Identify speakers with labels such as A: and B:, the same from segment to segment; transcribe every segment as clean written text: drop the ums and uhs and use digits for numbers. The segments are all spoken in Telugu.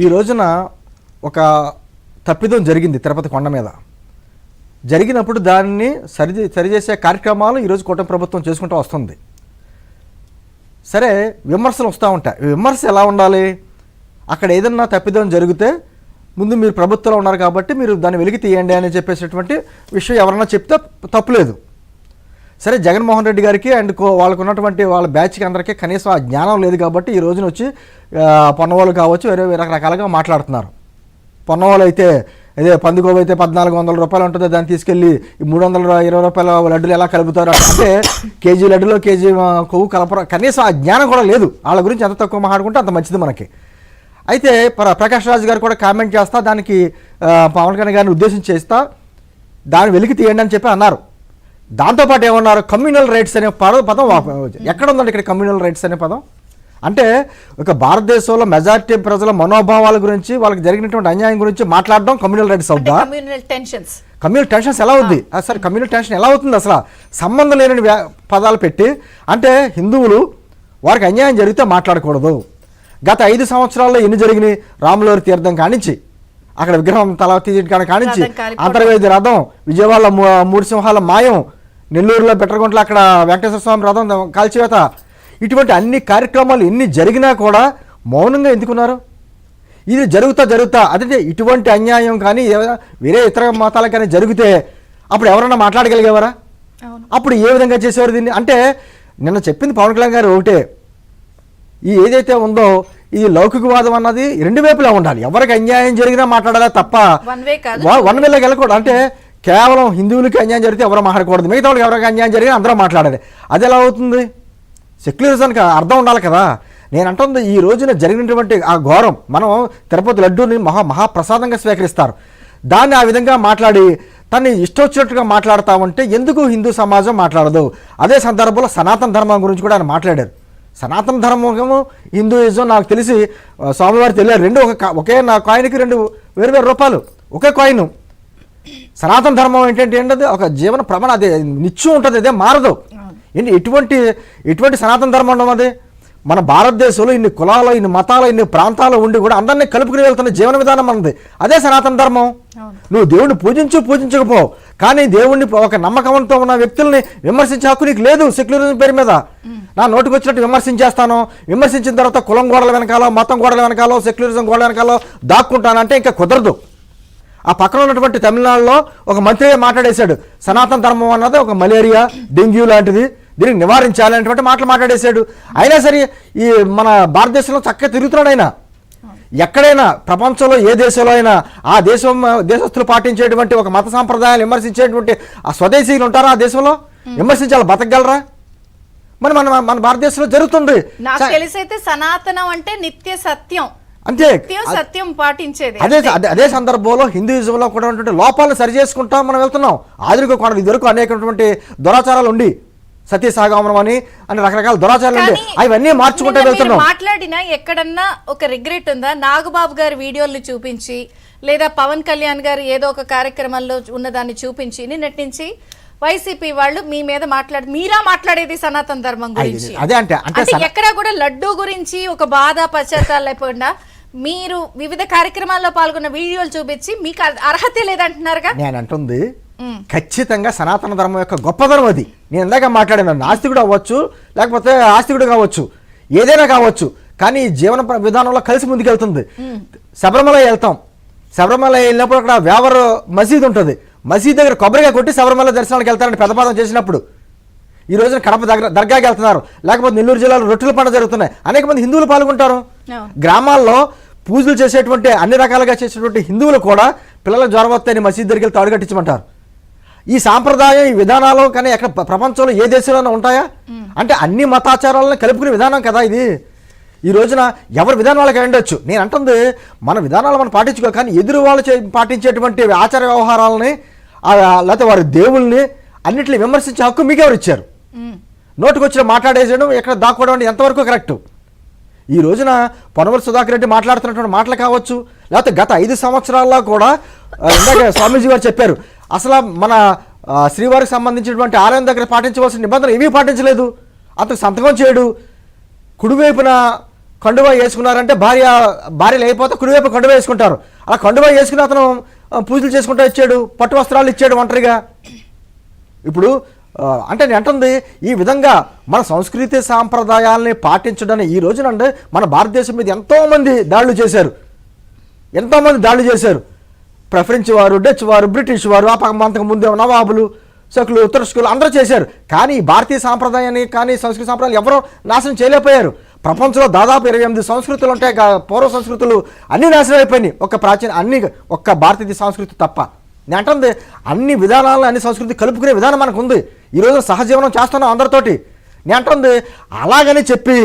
A: ఈ రోజున ఒక తప్పిదం జరిగింది తిరుపతి కొండ మీద. జరిగినప్పుడు దాన్ని సరిచేసే కార్యక్రమాలు ఈరోజు కూటమి ప్రభుత్వం చేసుకుంటూ వస్తుంది. సరే, విమర్శలు వస్తూ ఉంటాయి. విమర్శ ఎలా ఉండాలి? అక్కడ ఏదన్నా తప్పిదం జరిగితే ముందు మీరు ప్రభుత్వంలో ఉన్నారు కాబట్టి మీరు దాన్ని వెలికి తీయండి అని చెప్పేసేటువంటి విషయం ఎవరన్నా చెప్తే తప్పులేదు. సరే, జగన్మోహన్ రెడ్డి గారికి అండ్ వాళ్ళకు ఉన్నటువంటి వాళ్ళ బ్యాచ్కి అందరికీ కనీసం ఆ జ్ఞానం లేదు కాబట్టి ఈ రోజున వచ్చి పొన్నవాళ్ళు కావచ్చు వేరే రకరకాలుగా మాట్లాడుతున్నారు. పొన్నవాళ్ళు అయితే అదే పందికోవ అయితే 1400 రూపాయలు ఉంటుంది, దాన్ని తీసుకెళ్ళి 320 రూపాయల లడ్డులు ఎలా కలుపుతారు అంటే కేజీ లడ్డులో కేజీ కొవ్వు కలపర, కనీసం ఆ జ్ఞానం కూడా లేదు. వాళ్ళ గురించి ఎంత తక్కువ మాట్లాడుకుంటే అంత మంచిది మనకి. అయితే ప్రకాష్ రాజ్ గారు కూడా కామెంట్ చేస్తా దానికి పవన్ కళ్యాణ్ గారిని ఉద్దేశించి చేస్తా దాన్ని వెలికి తీయండి అని చెప్పి అన్నారు. దాంతోపాటు ఏమన్నారు, కమ్యూనల్ రైట్స్ అనే పదం ఎక్కడ ఉందండి ఇక్కడ కమ్యూనల్ రైట్స్ అనే పదం? అంటే ఒక భారతదేశంలో మెజారిటీ ప్రజల మనోభావాల గురించి వాళ్ళకి జరిగినటువంటి అన్యాయం గురించి మాట్లాడడం కమ్యూనల్ రైట్స్ అవుతా? కమ్యూనల్ టెన్షన్స్ ఎలా అవుద్ది? సార్, కమ్యూనల్ టెన్షన్ ఎలా అవుతుంది? అసలు సంబంధం లేని పదాలు పెట్టి అంటే హిందువులు వారికి అన్యాయం జరిగితే మాట్లాడకూడదు. గత 5 సంవత్సరాల్లో ఎన్ని జరిగినాయి? రాములవారి తీర్థం కానించి అక్కడ విగ్రహం తల తీయడం కానించి అంతర్వేది రథం, విజయవాడలో 3 సింహాల మాయం, నెల్లూరులో బెట్టరగుంటలో అక్కడ వెంకటేశ్వర స్వామి రథం కాల్చివేత, ఇటువంటి అన్ని కార్యక్రమాలు ఎన్ని జరిగినా కూడా మౌనంగా ఎందుకున్నారు? ఇది జరుగుతా అదే ఇటువంటి అన్యాయం కానీ వేరే ఇతర మతాలకు కానీ జరిగితే అప్పుడు ఎవరన్నా మాట్లాడగలిగేవారా? అప్పుడు ఏ విధంగా చేసేవారు దీన్ని? అంటే నిన్న చెప్పింది పవన్ కళ్యాణ్ గారు ఒకటే, ఈ ఏదైతే ఉందో ఇది లౌకికవాదం అన్నది 2 వైపులా ఉండాలి. ఎవరికి అన్యాయం జరిగినా మాట్లాడాలా తప్ప వన్ వేలోకి వెళ్ళకూడదు. అంటే కేవలం హిందువులకి అన్యాయం జరిగితే ఎవరు మాట్లాడకూడదు, మిగతా వాళ్ళకి ఎవరికి అన్యాయం జరిగినా అందరూ మాట్లాడాలి. అది ఎలా అవుతుంది? సెక్యులరిజానికి అర్థం ఉండాలి కదా. నేను అంటుంది ఈ రోజున జరిగినటువంటి ఆ ఘోరం, మనం తిరుపతి లడ్డూని మహాప్రసాదంగా స్వీకరిస్తారు, దాన్ని ఆ విధంగా మాట్లాడి తన్ని ఇష్టం వచ్చినట్టుగా మాట్లాడతామంటే ఎందుకు హిందూ సమాజం మాట్లాడదు? అదే సందర్భంలో సనాతన ధర్మం గురించి కూడా ఆయన మాట్లాడారు. సనాతన ధర్మము హిందూయిజం నాకు తెలిసి స్వామివారి తెలియదు, రెండు ఒకే నా కాయిన్కి 2 వేరు రూపాయలు ఒకే కాయిన్. సనాతన ధర్మం ఏంటంటే ఒక జీవన ప్రమాణం, అదే నిత్యం ఉంటుంది, అదే మారదు. ఏంటి ఇటువంటి సనాతన ధర్మం ఉండడం? అది మన భారతదేశంలో ఇన్ని కులాలు, ఇన్ని మతాలు, ఇన్ని ప్రాంతాలు ఉండి కూడా అందరినీ కలుపుకుని వెళ్తున్న జీవన విధానం అన్నది అదే సనాతన ధర్మం. నువ్వు దేవుడిని పూజించకపో, కానీ దేవుడిని ఒక నమ్మకంతో ఉన్న వ్యక్తుల్ని విమర్శించే హక్కు నీకు లేదు. సెక్యులరిజం పేరు మీద నా నోటికి వచ్చినట్టు విమర్శించేస్తాను, విమర్శించిన తర్వాత కులం గోడల వెనకాలో, మతం గోడల వెనకాలో, సెక్యులరిజం గోడల వెనకాలో దాక్కుంటానంటే ఇంకా కుదరదు. ఆ పక్కన ఉన్నటువంటి తమిళనాడులో ఒక మంత్రి మాట్లాడేశాడు, సనాతన ధర్మం అన్నది ఒక మలేరియా, డెంగ్యూ లాంటిది, దీనికి నివారించాలనేటువంటి మాటలు మాట్లాడేశాడు. అయినా సరే ఈ మన భారతదేశంలో చక్కగా తిరుగుతున్నాడు ఆయన. ఎక్కడైనా ప్రపంచంలో ఏ దేశంలో అయినా ఆ దేశస్తులు పాటించేటువంటి ఒక మత సాంప్రదాయాలు విమర్శించేటువంటి ఆ స్వదేశీయులు ఉంటారా? ఆ దేశంలో విమర్శించాలి, బతకగలరా? మరి మన భారతదేశంలో జరుగుతుంది.
B: నాకు తెలిసైతే సనాతనం అంటే నిత్య సత్యం,
A: అంతే,
B: సత్యం పాటించేది.
A: అదే సందర్భంలో హిందూయిజంలో కూడా ఉన్నటువంటి లోపాలను సరి చేసుకుంటా మనం వెళ్తున్నాం. ఆధునిక ఇదివరకు అనేకటువంటి దురాచారాలు ఉండి, సత్యసాగమనం అని రకరకాల దురాచారాలు ఉండి అవన్నీ మార్చుకుంటూ వెళ్తున్నాం.
B: మాట్లాడినా ఎక్కడన్నా ఒక రిగ్రెట్ ఉందా? నాగబాబు గారి వీడియోలు చూపించి లేదా పవన్ కళ్యాణ్ గారు ఏదో ఒక కార్యక్రమంలో ఉన్నదాన్ని చూపించి నిన్నటి నుంచి వైసీపీ వాళ్ళు మీ మీద మీరా మాట్లాడేది సనాతన ధర్మం గురించి. అంటే ఎక్కడా కూడా లడ్డూ గురించి ఒక బాధ పశ్చాత్తాలు లేకుండా మీరు వివిధ కార్యక్రమాల్లో పాల్గొన్న వీడియోలు చూపించి మీకు అర్హత లేదంటున్నారుగా.
A: నేను అంటుంది ఖచ్చితంగా సనాతన ధర్మం యొక్క గొప్పదనం అది. నేను ఇందాక మాట్లాడాను, నాస్తికుడు అవ్వచ్చు, లేకపోతే ఆస్తికుడు కావచ్చు, ఏదైనా కావచ్చు, కానీ జీవన విధానంలో కలిసి ముందుకెళ్తుంది. శబరిమల వెళ్తాం, శబరిమల వెళ్ళినప్పుడు అక్కడ వేవర్ మసీద్ ఉంటుంది, మసీద్ దగ్గర కొబ్బరిగా కొట్టి శబరిమల దర్శనానికి వెళ్తారని పెద్దపాదం చేసినప్పుడు ఈ రోజున కడప దర్గాకి వెళ్తున్నారు, లేకపోతే నెల్లూరు జిల్లాలో రొట్టెల పండుగ జరుగుతున్నాయి, అనేక మంది హిందువులు పాల్గొంటారు. గ్రామాల్లో పూజలు చేసేటువంటి అన్ని రకాలుగా చేసేటువంటి హిందువులు కూడా పిల్లలకు జ్వరం వస్తాయని మసీద్ దగ్గరికి వెళ్తే అడుగట్టించమంటారు. ఈ సాంప్రదాయం, ఈ విధానాలు కానీ ఎక్కడ ప్రపంచంలో ఏ దేశంలోనే ఉంటాయా? అంటే అన్ని మతాచారాలను కలుపుకునే విధానం కదా ఇది. ఈ రోజున ఎవరి విధానం వాళ్ళకి ఉండొచ్చు. నేను అంటుంది మన విధానాలు మనం పాటించుకో, కానీ ఎదురు వాళ్ళు పాటించేటువంటి ఆచార వ్యవహారాలని లేకపోతే వారి దేవుల్ని అన్నింటినీ విమర్శించే హక్కు మీకు ఎవరు ఇచ్చారు? నోటుకు వచ్చిన మాట్లాడేసేయడం, ఎక్కడ దాక్కోవడం అంటే ఎంతవరకు కరెక్ట్? ఈ రోజున పొన్నవలసి సుధాకర్ రెడ్డి మాట్లాడుతున్నటువంటి మాటలు కావచ్చు, లేకపోతే గత 5 సంవత్సరాల్లో కూడా ఇందాక స్వామీజీ గారు చెప్పారు, అసలు మన శ్రీవారికి సంబంధించినటువంటి ఆలయం దగ్గర పాటించవలసిన నిబంధనలు ఏమీ పాటించలేదు, అంతకు సంతకం చేయడు, కుడివైపున కండువా వేసుకున్నారంటే భార్యలు అయిపోతే కుడివైపు కండువా వేసుకుంటారు. అలా కండువా వేసుకుని అతను పూజలు చేసుకుంటూ ఇచ్చాడు, పట్టు వస్త్రాలు ఇచ్చాడు ఒంటరిగా. ఇప్పుడు అంటే నేను అంటుంది ఈ విధంగా మన సంస్కృతి సాంప్రదాయాలని పాటించడానికి ఈ రోజునంటే మన భారతదేశం మీద ఎంతోమంది దాడులు చేశారు. ఫ్రెంచ్ వారు, డచ్ వారు, బ్రిటిష్ వారు, అంతకు ముందే నవాబులు, శకులు, తురస్కులు అందరూ చేశారు. కానీ భారతీయ సాంప్రదాయాన్ని కానీ సంస్కృతి సాంప్రదాయాలు ఎవరో నాశనం చేయలేకపోయారు. ప్రపంచంలో దాదాపు 28 సంస్కృతులు ఉంటాయి. పూర్వ సంస్కృతులు అన్నీ నాశనం అయిపోయినాయి. ఒక్క భారతీయ సంస్కృతి తప్ప. నేను అంటుంది అన్ని విధానాలను అన్ని సంస్కృతి కలుపుకునే విధానం మనకు ఉంది. ఈరోజు సహజీవనం చేస్తున్నాం అందరితోటి. నేను అంటుంది అలాగని చెప్పి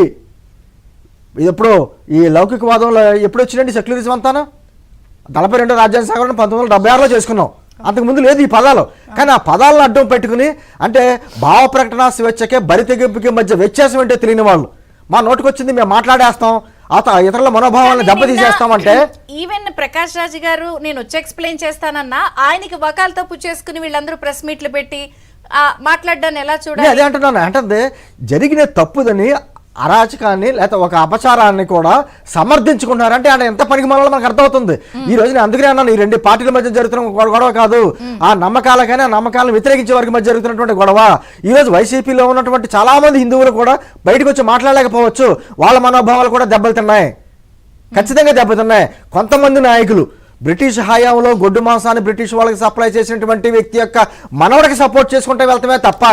A: ఎప్పుడో ఈ లౌకికవాదంలో ఎప్పుడు వచ్చినండి సెక్యులరిజం అంతానా 42 రాజ్యాంగ సవరణ 1976లో చేసుకున్నాం. అంతకుముందు లేదు ఈ పదాలు. కానీ ఆ పదాలను అడ్డం పెట్టుకుని అంటే భావ ప్రకటన స్వేచ్ఛకే బరి తెగింపుకి మధ్య వ్యత్యాసం ఏంటో తెలియని వాళ్ళు మా నోటికొచ్చింది మేము మాట్లాడేస్తాం, ఇతరుల మనోభావాలను దెబ్బతీసేస్తామంటే.
B: ఈవెన్ ప్రకాష్ రాజ్ గారు నేను వచ్చి ఎక్స్ప్లెయిన్ చేస్తానన్నా ఆయనకి వకాలు తప్పు చేసుకుని వీళ్ళందరూ ప్రెస్ మీట్లు పెట్టి మాట్లాడడాన్ని ఎలా చూడాలి?
A: అదే అంటున్నాను. అంటే జరిగిన తప్పుదని అరాచకాన్ని లేకపోతే ఒక అపచారాన్ని కూడా సమర్థించుకుంటున్నారంటే ఆయన ఎంత పనికి మనలో మనకు అర్థమవుతుంది. ఈ రోజు నేను అందుకనే అన్నాను, ఈ 2 పార్టీల మధ్య జరుగుతున్న గొడవ కాదు, ఆ నమ్మకాలకైనా ఆ నమ్మకాలను వ్యతిరేకించే వారికి మధ్య జరుగుతున్నటువంటి గొడవ. ఈ రోజు వైసీపీలో ఉన్నటువంటి చాలా మంది హిందువులు కూడా బయటకు వచ్చి మాట్లాడలేకపోవచ్చు. వాళ్ళ మనోభావాలు కూడా దెబ్బతిన్నాయి, ఖచ్చితంగా దెబ్బతిన్నాయి. కొంతమంది నాయకులు బ్రిటిష్ హయాంలో గొడ్డు మాంసాన్ని బ్రిటిష్ వాళ్ళకి సప్లై చేసినటువంటి వ్యక్తి యొక్క మనవడికి సపోర్ట్ చేసుకుంటే వెళ్తామే తప్ప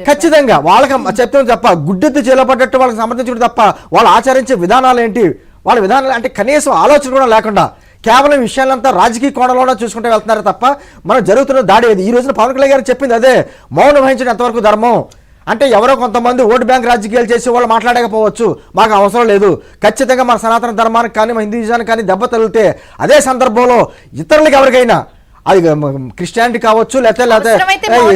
A: ఖచ్చితంగా వాళ్ళకి చెప్తాం తప్ప గుడ్డెత్తి చేలపడ్డట్టు వాళ్ళకి సమర్థించడం తప్ప వాళ్ళు ఆచరించే విధానాలు ఏంటి, వాళ్ళ విధానాలు అంటే కనీసం ఆలోచన కూడా లేకుండా కేవలం విషయాలంతా రాజకీయ కోణంలోనే చూసుకుంటే వెళ్తున్నారు తప్ప మనం జరుగుతున్న దాడి ఏది. ఈ రోజున పవన్ కళ్యాణ్ గారు చెప్పింది అదే, మౌనం వహించడం ఎంతవరకు ధర్మం. అంటే ఎవరో కొంతమంది ఓటు బ్యాంక్ రాజకీయాలు చేసి వాళ్ళు మాట్లాడకపోవచ్చు, మాకు అవసరం లేదు. ఖచ్చితంగా మన సనాతన ధర్మానికి కానీ మన హిందూయిజానికి కానీ దెబ్బ తగిలితే అదే సందర్భంలో ఇతరులకు ఎవరికైనా అది క్రిస్టియానిటీ కావచ్చు లేకపోతే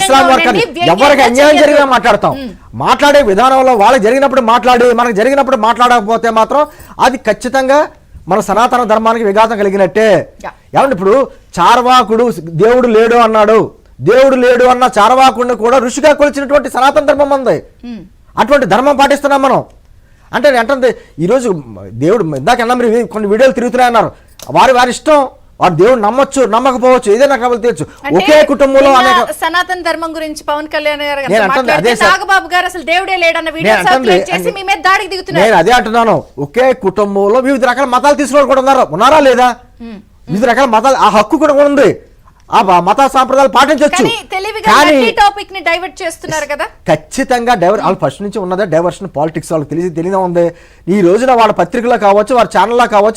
A: ఇస్లాం వారు కానీ ఎవరికి అన్యాయం జరిగినా మాట్లాడతాం. మాట్లాడే విధానంలో వాళ్ళకి జరిగినప్పుడు మాట్లాడి మనకు జరిగినప్పుడు మాట్లాడకపోతే మాత్రం అది ఖచ్చితంగా మన సనాతన ధర్మానికి విఘాతం కలిగినట్టే. ఏమంటే ఇప్పుడు చార్వాకుడు దేవుడు లేడు అన్నాడు, దేవుడు లేడు అన్న చార్వాకుడిని కూడా ఋషిగా కొలిచినటువంటి సనాతన ధర్మం ఉంది. అటువంటి ధర్మం పాటిస్తున్నాం మనం. అంటే అంటే ఈరోజు దేవుడు ఇందాక అన్నా మీరు కొన్ని వీడియోలు తిరుగుతున్నాయి అన్నారు, వారి ఇష్టం, వారు దేవుడు నమ్మొచ్చు నమ్మకపోవచ్చు ఏదైనా కాబట్టి తీయచ్చు. ఒకే కుటుంబంలో
B: సనాతన ధర్మం గురించి పవన్ కళ్యాణ్ గారు నాగబాబు గారు అసలు దేవుడే లేడన్న వీడియో చేసి మీ మీద దాడికి దిగుతున్నారు.
A: నేను అదే అంటున్నాను, ఒకే కుటుంబంలో వివిధ రకాల మతాలు తీసుకున్న కూడా ఉన్నారా లేదా? వివిధ రకాల మతాలు ఆ హక్కు కూడా ఉంది, ఆ మత సాంప్రదాయాలు పాటించవచ్చు. ఖచ్చితంగా వాళ్ళు ఫస్ట్ నుంచి ఉన్నదే డైవర్షన్ పాలిటిక్స్ వాళ్ళకి తెలియదా ఉంది. ఈ రోజున వాళ్ళ పత్రికలో కావచ్చు, వారి ఛానల్లో కావచ్చు,